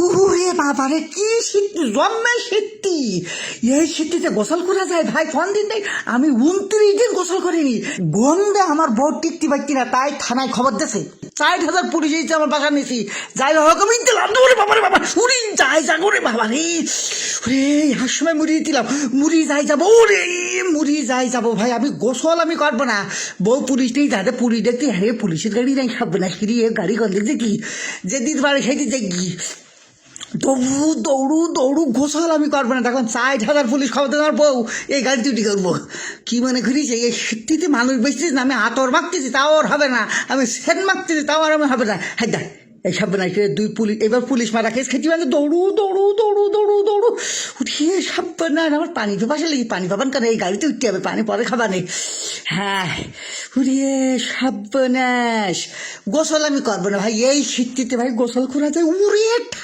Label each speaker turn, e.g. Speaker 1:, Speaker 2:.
Speaker 1: উরে বাবারে কি শীত জন্মে শীতি, এই শীতিতে গোসল করা যায় ভাই? কোন দিন নেই আমি 29 দিন গোসল করিনি, গন্ধে আমার বউ টিকতে পারছি না, তাই থানায় খবর দিয়েছে। 60,000 পুলিশ এসেছে আমার বাসা নিয়েছি, যাই হোক আমি দিলাম ওরে বাবারে বাবা, উড়ি যাই যাবো রে বাবা রে, ওরে হার সময় মুড়ি দিলাম, মুড়ি যাই যাবো ওরে, মুড়ি যাই যাবো ভাই, আমি গোসল আমি করবো না। বউ পুলিশ নেই যাতে পুলিশ দেখতে, হ্যাঁ পুলিশের গাড়ি নাই, সব না ফিরি এর গাড়ি কর দেখছে কি, যেদিন বাড়ি সেদিন দেখি দৌড়ু দৌড়ু দৌড়ু গোসল আমি করবো না, তখন 60,000 পুলিশ খবর দেওয়ার বউ এই গাড়ি ডিউটি করবো। কি মনে করিস এই শীতিতে মানুষ বেঁচতেছি না, আমি আতর মাখতেছি তাও আর হবে না, আমি সেন মাখতেছি তাও আর আমি হবে না। হ্যাঁ দেখ এই সব না দুই পুলিশ, এবার পুলিশ মারা কেস খেতে মানে দৌড়ু দৌড়ু দৌড়ু দৌড়ু দৌড়ু উঠিয়ে সব না, আমার পানি তো পাশে লেগে পানি পাবান কেন, এই গাড়িতে উঠতে হবে, পানি পরে খাবা নেই। হ্যাঁ উড়িয়ে সর্বনাশ, গোসল আমি করবো না ভাই, এই শীতটিতে ভাই গোসল করা যায় উড়িয়ে।